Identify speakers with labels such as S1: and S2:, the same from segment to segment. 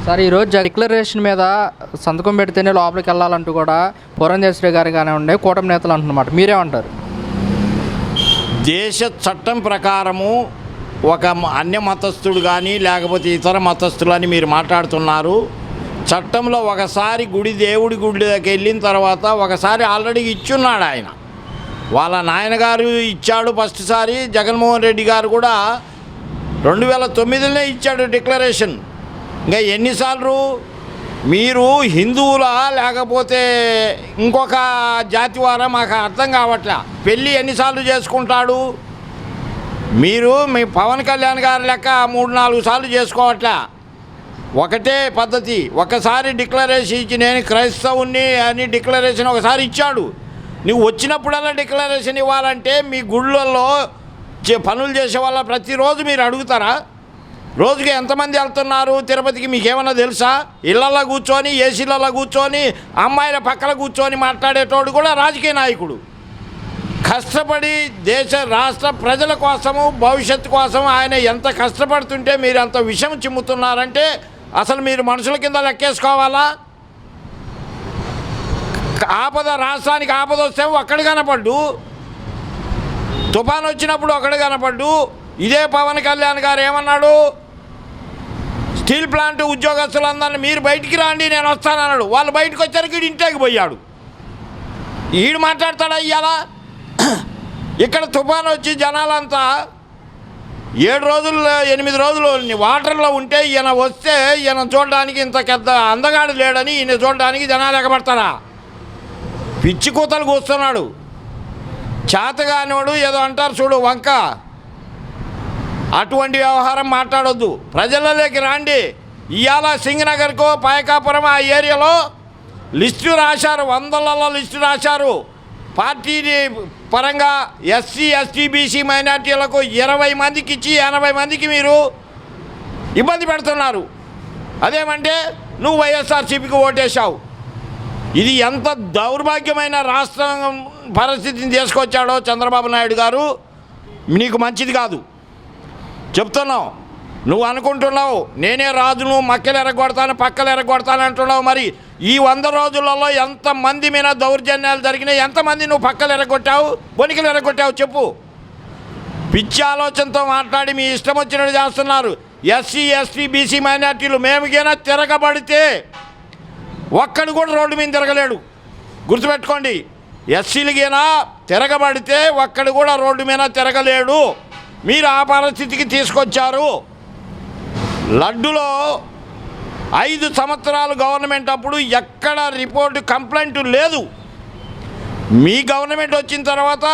S1: Sir ఈరోజు declaration మీద సంతకం పెడితేనే లోపలికి వెళ్ళాలంటూ కూడా పురంధేశ్వరి గారు కానివ్వండి కూటమి నేతలు అంటున్నమాట, మీరేమంటారు?
S2: దేశ చట్టం ప్రకారము ఒక అన్య మతస్థుడు కానీ లేకపోతే ఇతర మతస్థులు అని మీరు మాట్లాడుతున్నారు. చట్టంలో ఒకసారి దేవుడి గుడికి వెళ్ళిన తర్వాత ఒకసారి ఆల్రెడీ ఇచ్చున్నాడు ఆయన. వాళ్ళ నాయనగారు ఇచ్చాడు ఫస్ట్ సారి. జగన్మోహన్ రెడ్డి గారు కూడా 2009లోనే ఇచ్చాడు డిక్లరేషన్. ఇంకా ఎన్నిసార్లు మీరు హిందువులా లేకపోతే ఇంకొక జాతి వారా మాకు అర్థం కావట్లే. పెళ్ళి ఎన్నిసార్లు చేసుకుంటాడు మీరు? మీ పవన్ కళ్యాణ్ గారి లెక్క 3-4 సార్లు చేసుకోవట్లే. ఒకటే పద్ధతి. ఒకసారి డిక్లరేషన్ ఇచ్చి నేను క్రైస్తవుని అని డిక్లరేషన్ ఒకసారి ఇచ్చాడు. నువ్వు వచ్చినప్పుడల్లా డిక్లరేషన్ ఇవ్వాలంటే మీ గుళ్ళల్లో పనులు చేసే వాళ్ళ ప్రతిరోజు మీరు అడుగుతారా? రోజుకి ఎంతమంది వెళ్తున్నారు తిరుపతికి మీకేమన్నా తెలుసా? ఇళ్ళల్లో కూర్చొని ఏసీలలో కూర్చొని అమ్మాయిల పక్కన కూర్చొని మాట్లాడేటోడు కూడా రాజకీయ నాయకుడు. కష్టపడి దేశ రాష్ట్ర ప్రజల కోసము భవిష్యత్తు కోసం ఆయన ఎంత కష్టపడుతుంటే మీరు అంత విషం చిమ్ముతున్నారంటే అసలు మీరు మనుషుల కింద లెక్కేసుకోవాలా? ఆపద రాష్ట్రానికి ఆపద వస్తే ఒక్కడు కనపడ్డు, తుఫాను వచ్చినప్పుడు ఒకడు కనపడ్డు. ఇదే పవన్ కళ్యాణ్ గారు ఏమన్నాడు? స్టీల్ ప్లాంట్ ఉద్యోగస్తులందరినీ మీరు బయటికి రాండి నేను వస్తానన్నాడు. వాళ్ళు బయటకు వచ్చారికి ఇంటికి పోయాడు. ఈడు మాట్లాడతాడా ఇవాళ? ఇక్కడ తుఫాను వచ్చి జనాలంతా 7 రోజులు 8 రోజులు వాటర్లో ఉంటే ఈయన వస్తే ఈయన చూడడానికి ఇంత పెద్ద అందగాడు లేడని ఈయన చూడడానికి జనాలు ఎగబడతారా? పిచ్చి కూతలు కూస్తున్నాడు. చేతగానివాడు ఏదో అంటారు చూడు వంక, అటువంటి వ్యవహారం మాట్లాడొద్దు. ప్రజలలోకి రాండి. ఇవాళ సింగనగర్కో పాయకాపురం ఆ ఏరియాలో లిస్టు రాశారు, 100లలో లిస్టు రాశారు. పార్టీ పరంగా ఎస్సీ ఎస్టీ బీసీ మైనార్టీలకు 20 మందికి ఇచ్చి 80 మందికి మీరు ఇబ్బంది పెడుతున్నారు. అదేమంటే నువ్వు వైఎస్ఆర్సీపీకి ఓటేశావు. ఇది ఎంత దౌర్భాగ్యమైన రాష్ట్రం పరిస్థితిని తీసుకొచ్చాడో చంద్రబాబు నాయుడు గారు. నీకు మంచిది కాదు చెప్తున్నావు. నువ్వు అనుకుంటున్నావు నేనే రాజును, మక్కలు ఎరగొడతాను పక్కలు ఎరగొడతాను అంటున్నావు. మరి ఈ 100 రోజులలో ఎంతమంది మీద దౌర్జన్యాలు జరిగినాయి? ఎంతమంది నువ్వు పక్కలు ఎరగొట్టావు, బొనికలు ఎరగొట్టావు చెప్పు. పిచ్చి ఆలోచనతో మాట్లాడి మీ ఇష్టం వచ్చినట్టు చేస్తున్నారు. ఎస్సీ ఎస్టీ బీసీ మైనార్టీలు మేముగైనా తిరగబడితే ఒక్కడు కూడా రోడ్డు మీద తిరగలేడు, గుర్తుపెట్టుకోండి. ఎస్సీలకైనా తిరగబడితే ఒక్కడు కూడా రోడ్డు మీద తిరగలేడు. మీరు ఆ పరిస్థితికి తీసుకొచ్చారు. లడ్డులో 5 సంవత్సరాలు గవర్నమెంట్ అప్పుడు ఎక్కడ రిపోర్టు కంప్లైంట్ లేదు. మీ గవర్నమెంట్ వచ్చిన తర్వాత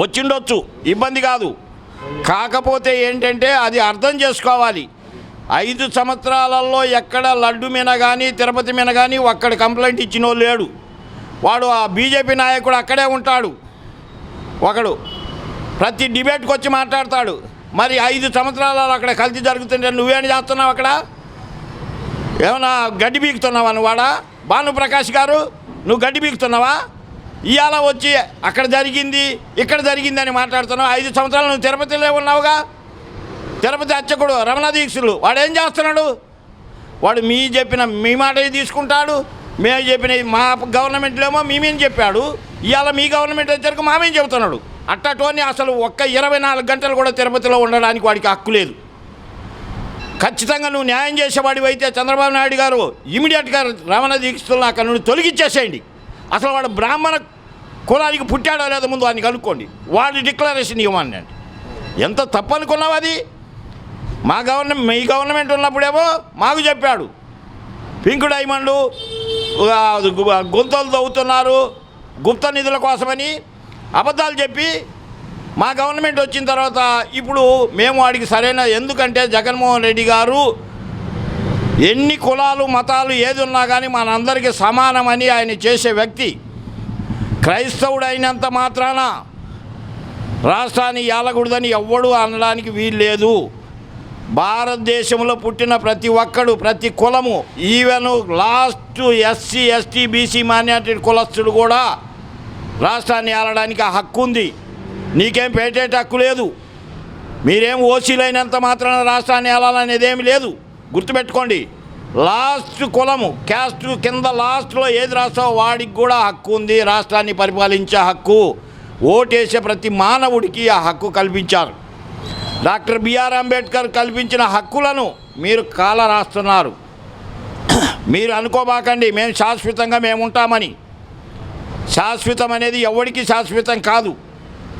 S2: వచ్చిండొచ్చు, ఇబ్బంది కాదు. కాకపోతే ఏంటంటే అది అర్థం చేసుకోవాలి. 5 సంవత్సరాలలో ఎక్కడ లడ్డు మీద కానీ తిరుపతి మీద కానీ ఒక్కడ కంప్లైంట్ ఇచ్చినో లేడు. వాడు ఆ బీజేపీ నాయకుడు అక్కడే ఉంటాడు. ఒకడు ప్రతి డిబేట్కి వచ్చి మాట్లాడతాడు. మరి 5 సంవత్సరాలలో అక్కడ కల్తీ జరుగుతుంటే నువ్వేం చేస్తున్నావు? అక్కడ ఏమన్నా గడ్డి బీకుతున్నావా? నువ్వాడా భానుప్రకాష్ గారు నువ్వు గడ్డి బీకుతున్నావా? ఇవాళ వచ్చి అక్కడ జరిగింది ఇక్కడ జరిగింది అని మాట్లాడుతున్నావు. 5 సంవత్సరాలు నువ్వు తిరుపతిలో ఉన్నావుగా. తిరుపతి అర్చకుడు రమణ దీక్షులు వాడు ఏం చేస్తున్నాడు? వాడు మీ మాట తీసుకుంటాడు. మేము చెప్పిన మా గవర్నమెంట్లో ఏమో మేమేం చెప్పాడు. ఇవాళ మీ గవర్నమెంట్ వచ్చరికి మామేం చెబుతున్నాడు. అట్టటోని అసలు ఒక్క 24 గంటలు కూడా తిరుపతిలో ఉండడానికి వాడికి హక్కు లేదు. ఖచ్చితంగా నువ్వు న్యాయం చేసేవాడివి అయితే చంద్రబాబు నాయుడు గారు ఇమీడియట్గా రమణ దీక్షులను అక్కడ నుండి తొలగించేసేయండి. అసలు వాడు బ్రాహ్మణ కులానికి పుట్టాడో లేదో ముందు వాడిని కనుక్కోండి. వాడి డిక్లరేషన్ ఇవ్వమండి. ఎంత తప్పు అనుకున్నావు? అది మీ గవర్నమెంట్ ఉన్నప్పుడేమో మాకు చెప్పాడు పింక్ డైమండు గుంతలు తవ్వుతున్నారు గుప్త నిధుల కోసమని అబద్ధాలు చెప్పి మా గవర్నమెంట్ వచ్చిన తర్వాత ఇప్పుడు మేము వాడికి సరైన, ఎందుకంటే జగన్మోహన్ రెడ్డి గారు ఎన్ని కులాలు మతాలు ఏది ఉన్నా కానీ మనందరికీ సమానమని ఆయన చేసే వ్యక్తి. క్రైస్తవుడు అయినంత మాత్రాన రాష్ట్రాన్ని ఏలకూడదని ఎవ్వడూ అనడానికి వీలు లేదు. భారతదేశంలో పుట్టిన ప్రతి ఒక్కడు ప్రతి కులము even last SC ST BC minority కులస్తుడు కూడా రాష్ట్రాన్ని ఏలడానికి ఆ హక్కు ఉంది. నీకేం పేటేట హక్కు లేదు. మీరేం ఓసీలైనంత మాత్రాన రాష్ట్రాన్ని ఏలాలనేది ఏమి లేదు. గుర్తుపెట్టుకోండి. లాస్ట్ కులము క్యాస్ట్ కింద లాస్ట్లో ఏది రాస్తావో వాడికి కూడా హక్కు ఉంది, రాష్ట్రాన్ని పరిపాలించే హక్కు. ఓటేసే ప్రతి మానవుడికి ఆ హక్కు కల్పించారు. డాక్టర్ బిఆర్ అంబేద్కర్ కల్పించిన హక్కులను మీరు కాల రాస్తున్నారు. మీరు అనుకోబాకండి మేము శాశ్వతంగా మేము ఉంటామని. శాశ్వతం అనేది ఎవరికి శాశ్వతం కాదు.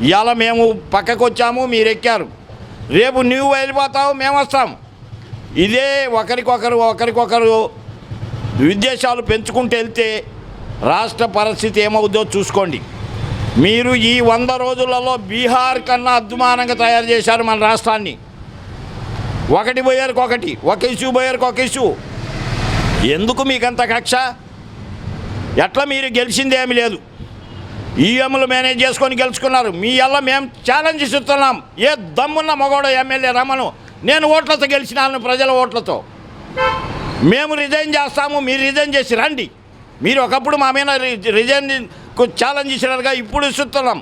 S2: ఇవాళ మేము పక్కకు వచ్చాము, మీరు ఎక్కారు, రేపు నువ్వు వెళ్ళిపోతావు, మేము వస్తాం. ఇదే ఒకరికొకరు విద్వేషాలు పెంచుకుంటూ వెళ్తే రాష్ట్ర పరిస్థితి ఏమవుద్దో చూసుకోండి. మీరు ఈ 100 రోజులలో బీహార్ కన్నా అద్దుమానంగా తయారు చేశారు మన రాష్ట్రాన్ని. ఒకటి పోయారికి ఒకటి, ఒక ఇష్యూ పోయారికి ఒక ఇష్యూ. ఎందుకు మీకంత కక్ష? ఎట్లా మీరు గెలిచిందేమీ లేదు. ఈఎంలు మేనేజ్ చేసుకొని గెలుచుకున్నారు. మీ వల్ల మేము ఛాలెంజ్ ఇస్తున్నాం. ఏ దమ్మున్న మగోడో ఎమ్మెల్యే రమ్మను, నేను ఓట్లతో గెలిచినాను, ప్రజల ఓట్లతో. మేము రిజైన్ చేస్తాము, మీరు రిజైన్ చేసి రండి. మీరు ఒకప్పుడు మా మీద రిజైన్ ఛాలెంజ్ ఇచ్చినారుగా, ఇప్పుడు ఇస్తున్నాం.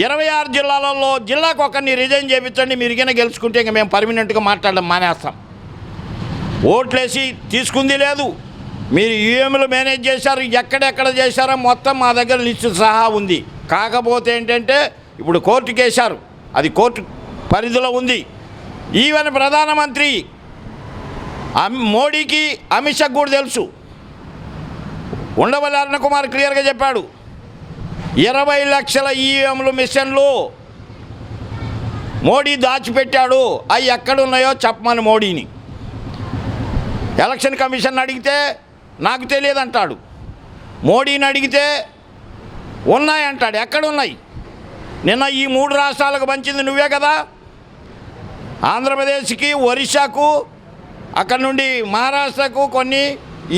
S2: 26 జిల్లాలలో జిల్లాకు ఒకరిని రిజైన్ చేయించండి. మీరు కింద గెలుచుకుంటే ఇంక మేము పర్మనెంట్గా మాట్లాడడం మానేస్తాం. ఓట్లేసి తీసుకుంది లేదు. మీరు ఈఎంలు మేనేజ్ చేశారు, ఎక్కడెక్కడ చేశారో మొత్తం మా దగ్గర లిస్టు సహా ఉంది. కాకపోతే ఏంటంటే ఇప్పుడు కోర్టుకి వేశారు, అది కోర్టు పరిధిలో ఉంది. ఈవెన్ ప్రధానమంత్రి మోడీకి, అమిత్ షాకు కూడా తెలుసు. ఉండవల్లి అరుణ్ కుమార్ క్లియర్గా చెప్పాడు, 20 లక్షల ఈఎంలు మిషన్లు మోడీ దాచిపెట్టాడు, అవి ఎక్కడున్నాయో చెప్పమని మోడీని. ఎలక్షన్ కమిషన్ అడిగితే నాకు తెలియదంటాడు, మోడీని అడిగితే ఉన్నాయంటాడు. ఎక్కడున్నాయి? నిన్న ఈ 3 రాష్ట్రాలకు పంచింది నువ్వే కదా. ఆంధ్రప్రదేశ్కి, ఒరిస్సాకు, అక్కడ నుండి మహారాష్ట్రకు కొన్ని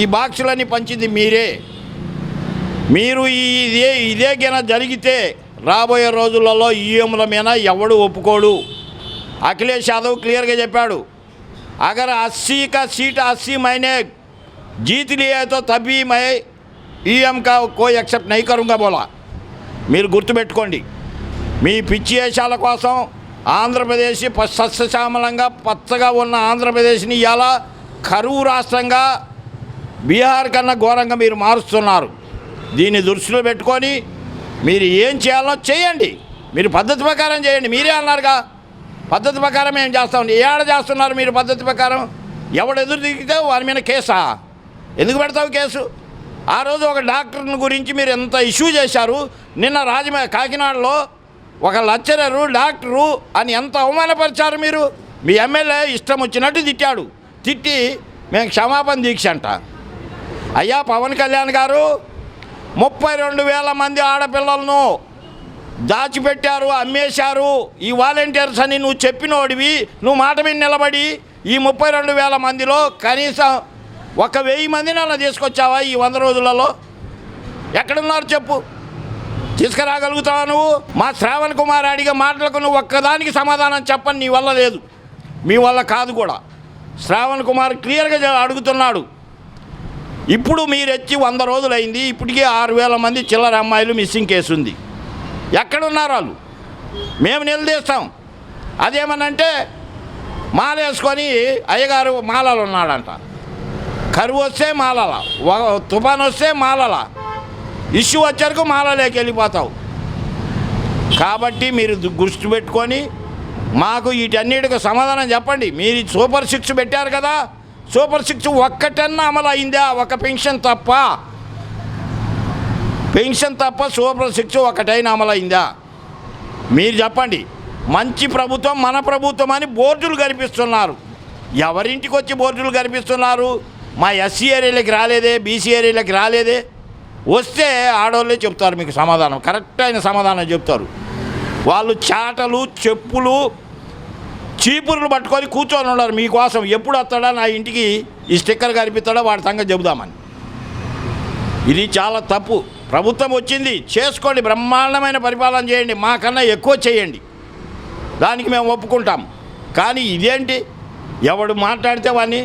S2: ఈ బాక్సులన్నీ పంచింది మీరే. మీరు ఇదే గిన జరిగితే రాబోయే రోజులలో ఈఎంల మీద ఎవడు ఒప్పుకోడు. అఖిలేష్ యాదవ్ క్లియర్గా చెప్పాడు, అగర్ 80 का सीट 80 महीने जीत लिए तो तभी मैं ఈఎం का कोई एक्सेप्ट नहीं करूँगा बोला. మీరు గుర్తుపెట్టుకోండి. మీ పిచ్చి వేషాల కోసం ఆంధ్రప్రదేశ్ సస్యశ్యామలంగా పచ్చగా ఉన్న ఆంధ్రప్రదేశ్ని ఇవాళ కరువు రాష్ట్రంగా బీహార్ కన్నా ఘోరంగా మీరు మారుస్తున్నారు. దీన్ని దృష్టిలో పెట్టుకొని మీరు ఏం చేయాలో చేయండి. మీరు పద్ధతి ప్రకారం చేయండి. మీరే అన్నారుగా పద్ధతి ప్రకారం ఏం చేస్తాం. ఏడ చేస్తున్నారు మీరు పద్ధతి ప్రకారం? ఎవడు ఎదురు దిగితే వారి మీద కేసా? ఎందుకు పెడతావు కేసు? ఆ రోజు ఒక డాక్టర్ని గురించి మీరు ఎంత ఇష్యూ చేశారు. నిన్న కాకినాడలో ఒక లెక్చరరు డాక్టరు అని ఎంత అవమానపరిచారు మీరు. మీ ఎమ్మెల్యే ఇష్టం వచ్చినట్టు తిట్టాడు. తిట్టి మేము క్షమాపణ దీక్ష అంట. అయ్యా పవన్ కళ్యాణ్ గారు 32,000 మంది ఆడపిల్లలను దాచిపెట్టారు, అమ్మేశారు ఈ వాలంటీర్స్ అని నువ్వు చెప్పినోడివి. నువ్వు మాట మీద నిలబడి ఈ 32,000 మందిలో కనీసం 1,000 మందిని అలా తీసుకొచ్చావా ఈ 100 రోజులలో? ఎక్కడున్నారు చెప్పు? తీసుకురాగలుగుతావా నువ్వు? మా శ్రావణ్ కుమార్ అడిగే మాటలకు నువ్వు ఒక్కదానికి సమాధానం చెప్పని నీ వల్ల లేదు, మీ వల్ల కాదు కూడా. శ్రావణ్ కుమార్ క్లియర్గా అడుగుతున్నాడు. ఇప్పుడు మీరు వచ్చి 100 రోజులైంది, ఇప్పటికే 6,000 మంది చిల్లర అమ్మాయిలు మిస్సింగ్ కేసు ఉంది. ఎక్కడున్నారు వాళ్ళు? మేము నిలదీస్తాం. అదేమనంటే మాల వేసుకొని అయ్యగారు మాలలు ఉన్నాడంట. కరువు వస్తే మాలల, తుఫాన్ వస్తే మాలల, ఇష్యూ వచ్చేరకు మాలలోకి వెళ్ళిపోతావు. కాబట్టి మీరు దృష్టి పెట్టుకొని మాకు వీటన్నిటికి సమాధానం చెప్పండి. మీరు సూపర్ 6 పెట్టారు కదా, సూపర్ 6 ఒక్కటన్నా అమలు అయిందా? ఒక పెన్షన్ తప్ప సూపర్ 6 ఒకటైనా అమలు అయిందా? మీరు చెప్పండి. మంచి ప్రభుత్వం, మన ప్రభుత్వం అని బోర్డులు కనిపిస్తున్నారు. ఎవరింటికి వచ్చి బోర్డులు కనిపిస్తున్నారు? మా ఎస్సీ ఏరియాలకి రాలేదే, బీసీ ఏరియాలకి రాలేదే. వస్తే ఆడవాళ్ళే చెప్తారు మీకు సమాధానం, కరెక్ట్ అయిన సమాధానం చెప్తారు. వాళ్ళు చాటలు, చెప్పులు, చీపుర్లు పట్టుకొని కూర్చొని ఉన్నారు మీకోసం. ఎప్పుడు వస్తాడా నా ఇంటికి ఈ స్టిక్కర్ కనిపిస్తాడో వాడి సంగతి చెబుదామని. ఇది చాలా తప్పు. ప్రభుత్వం వచ్చింది, చేసుకోండి, బ్రహ్మాండమైన పరిపాలన చేయండి, మాకన్నా ఎక్కువ చేయండి, దానికి మేము ఒప్పుకుంటాం. కానీ ఇదేంటి, ఎవడు మాట్లాడితే వాడిని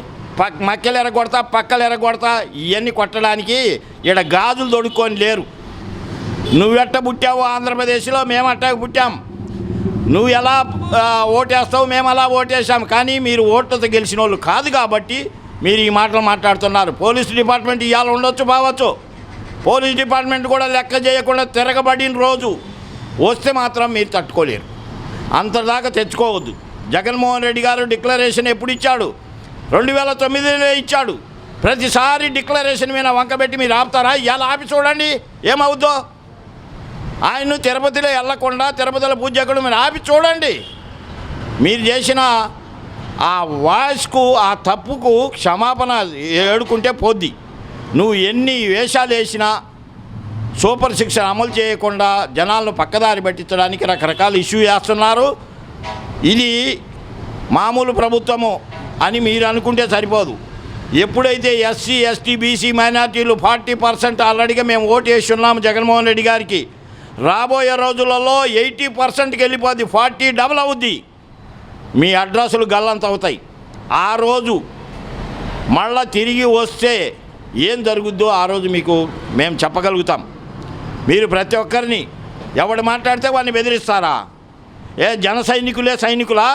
S2: మక్కలు ఎరగొడతా, పక్కలు ఎరగొడతా, ఇవన్నీ కొట్టడానికి ఇక్కడ గాజులు తొడుక్కొని లేరు. నువ్వెట్ట పుట్టావు ఆంధ్రప్రదేశ్లో, మేము అట్టాకు పుట్టాం. నువ్వు ఎలా ఓటేస్తావు, మేము అలా ఓటేసాం. కానీ మీరు ఓట్లతో గెలిచిన వాళ్ళు కాదు కాబట్టి మీరు ఈ మాటలు మాట్లాడుతున్నారు. పోలీస్ డిపార్ట్మెంట్ ఇవాళ ఉండొచ్చు బావచ్చు, పోలీస్ డిపార్ట్మెంట్ కూడా లెక్క చేయకుండా తిరగబడిన రోజు వస్తే మాత్రం మీరు తట్టుకోలేరు. అంతదాకా తెచ్చుకోవద్దు. జగన్మోహన్ రెడ్డి గారు డిక్లరేషన్ ఎప్పుడు ఇచ్చాడు? 2009లో ఇచ్చాడు. ప్రతిసారి డిక్లరేషన్ మీద వంకబెట్టి మీరు ఆపుతారా? ఇవాళ ఆపి చూడండి ఏమవుద్దో. ఆయన్ను తిరుపతిలో వెళ్ళకుండా తిరుపతిలో పూజ చేయకుండా మీరు ఆపి చూడండి. మీరు చేసిన ఆ వాయిస్కు, ఆ తప్పుకు క్షమాపణ ఏడుకుంటే పోద్ది. నువ్వు ఎన్ని వేషాలు వేసినా సూపర్ సిక్స్ అమలు చేయకుండా జనాలను పక్కదారి పట్టించడానికి రకరకాల ఇష్యూ చేస్తున్నారు. ఇది మామూలు ప్రభుత్వము అని మీరు అనుకుంటే సరిపోదు. ఎప్పుడైతే ఎస్సీ, ఎస్టీ, బీసీ మైనార్టీలు 40% ఆల్రెడీగా మేము ఓటు వేసి ఉన్నాము జగన్మోహన్ రెడ్డి గారికి. రాబోయే రోజులలో 80%కి వెళ్ళిపోద్ది, 40 డబుల్ అవుద్ది. మీ అడ్రస్సులు గల్లంత అవుతాయి. ఆ రోజు మళ్ళా తిరిగి వస్తే ఏం జరుగుద్దో ఆ రోజు మీకు మేము చెప్పగలుగుతాం. మీరు ప్రతి ఒక్కరిని ఎవడు మాట్లాడితే వాడిని బెదిరిస్తారా? ఏ జన సైనికులే సైనికులా?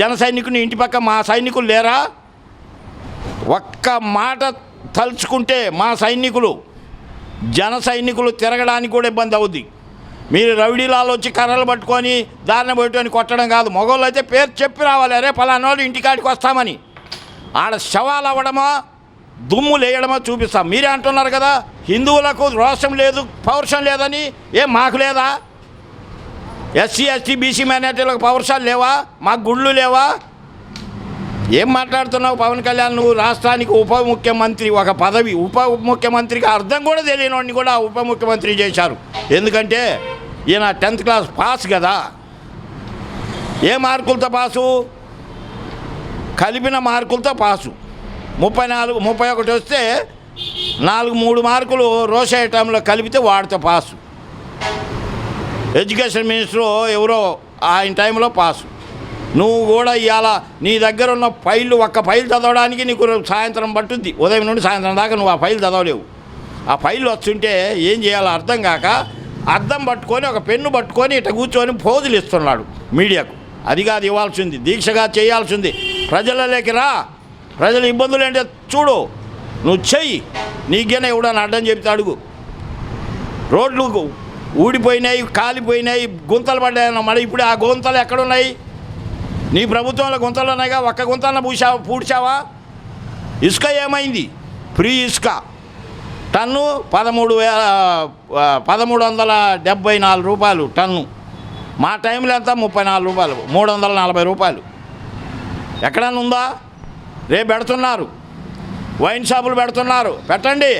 S2: జన సైనికుని ఇంటి పక్క మా సైనికులు లేరా? ఒక్క మాట తలుచుకుంటే మా సైనికులు, జన సైనికులు తిరగడానికి కూడా ఇబ్బంది అవుద్ది. మీరు రౌడీలాలు వచ్చి కర్రలు పట్టుకొని దారిన పోయేటని కొట్టడం కాదు. మగవాళ్ళు అయితే పేరు చెప్పి రావాలి, అరే పలానోళ్ళు ఇంటికాడికి వస్తామని. ఆడ శవాలు అవ్వడమో దుమ్ము లేయడమో చూపిస్తాం. మీరే అంటున్నారు కదా హిందువులకు రోషం లేదు, పౌరుషం లేదని. ఏం మాకు లేదా? ఎస్సీ, ఎస్టీ, బీసీ మైనార్టీలకు పౌరుషాలు లేవా? మాకు గుళ్ళు లేవా? ఏం మాట్లాడుతున్నావు పవన్ కళ్యాణ్? నువ్వు రాష్ట్రానికి ఉప ముఖ్యమంత్రి, ఒక పదవి. ఉప ముఖ్యమంత్రికి అర్థం కూడా తెలియని వాడిని కూడా ఉప ముఖ్యమంత్రి చేశారు. ఎందుకంటే ఈయన 10th క్లాస్ పాస్ కదా. ఏ మార్కులతో పాసు? కలిపిన మార్కులతో పాసు. 34, 31 వస్తే 3 మార్కులు రోష ఐటంలో కలిపితే వాడితో పాసు. ఎడ్యుకేషన్ మినిస్టరు ఎవరో ఆయన టైంలో పాసు. నువ్వు కూడా ఇవాళ నీ దగ్గర ఉన్న ఫైళ్ళు, ఒక్క ఫైల్ చదవడానికి నీకు సాయంత్రం పట్టుద్ది. ఉదయం నుండి సాయంత్రం దాకా నువ్వు ఆ ఫైల్ చదవలేవు. ఆ ఫైల్ వస్తుంటే ఏం చేయాలో అర్థం కాక అద్దం పట్టుకొని ఒక పెన్ను పట్టుకొని ఇట్లా కూర్చొని పోజులు ఇస్తున్నాడు మీడియాకు. అది కాదు ఇవ్వాల్సింది, దీక్షగా చేయాల్సింది. ప్రజలలోకి రా, ప్రజల ఇబ్బందులు ఏంటో చూడు, నువ్వు చెయ్యి. నీకేనా ఎవడని అడ్డం చెప్తే అడుగు. రోడ్లు ఊడిపోయినాయి, కాలిపోయినాయి, గుంతలు పడ్డాయన్న. మరి ఇప్పుడు ఆ గుంతలు ఎక్కడున్నాయి? నీ ప్రభుత్వంలో గుంతలు ఉన్నాయిగా, ఒక్క గుంతలను పూడ్చావా? ఇసుక ఏమైంది? ఫ్రీ ఇసుక టన్ను 1374 రూపాయలు టన్ను. మా టైంలో ఎంత? 34 రూపాయలు, 340 రూపాయలు. ఎక్కడన్నా ఉందా? రేపు పెడుతున్నారు, వైన్ షాపులు పెడుతున్నారు, పెట్టండి.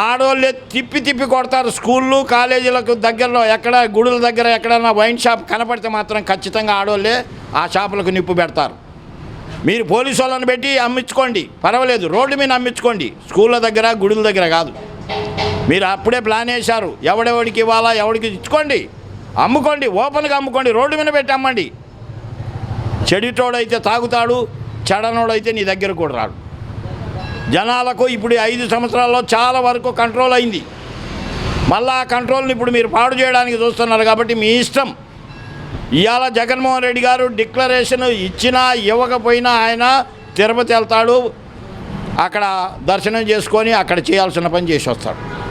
S2: ఆడోళ్ళే తిప్పి తిప్పి కొడతారు. స్కూళ్ళు, కాలేజీలకు దగ్గరలో ఎక్కడ, గుడుల దగ్గర ఎక్కడన్నా వైన్ షాప్ కనపడితే మాత్రం ఖచ్చితంగా ఆడోళ్ళే ఆ షాపులకు నిప్పు పెడతారు. మీరు పోలీసు వాళ్ళని పెట్టి అమ్మించుకోండి, పర్వాలేదు, రోడ్డు మీద అమ్మించుకోండి, స్కూళ్ళ దగ్గర, గుడుల దగ్గర కాదు. మీరు అప్పుడే ప్లాన్ వేశారు, ఎవడెవడికి ఇవ్వాలా, ఎవడికి ఇచ్చుకోండి, అమ్ముకోండి, ఓపెన్గా అమ్ముకోండి, రోడ్డు మీద పెట్టి అమ్మండి. చెడిటోడైతే తాగుతాడు, చెడనోడైతే నీ దగ్గర కూడా రాడు. జనాలకు ఇప్పుడు 5 సంవత్సరాల్లో చాలా వరకు కంట్రోల్ అయింది. మళ్ళీ ఆ కంట్రోల్ని ఇప్పుడు మీరు పాడు చేయడానికి చూస్తున్నారు. కాబట్టి మీ ఇష్టం. ఇవాళ జగన్మోహన్ రెడ్డి గారు డిక్లరేషన్ ఇచ్చినా ఇవ్వకపోయినా ఆయన తిరుపతి వెళ్తాడు, అక్కడ దర్శనం చేసుకొని అక్కడ చేయాల్సిన పని చేసి వస్తాడు.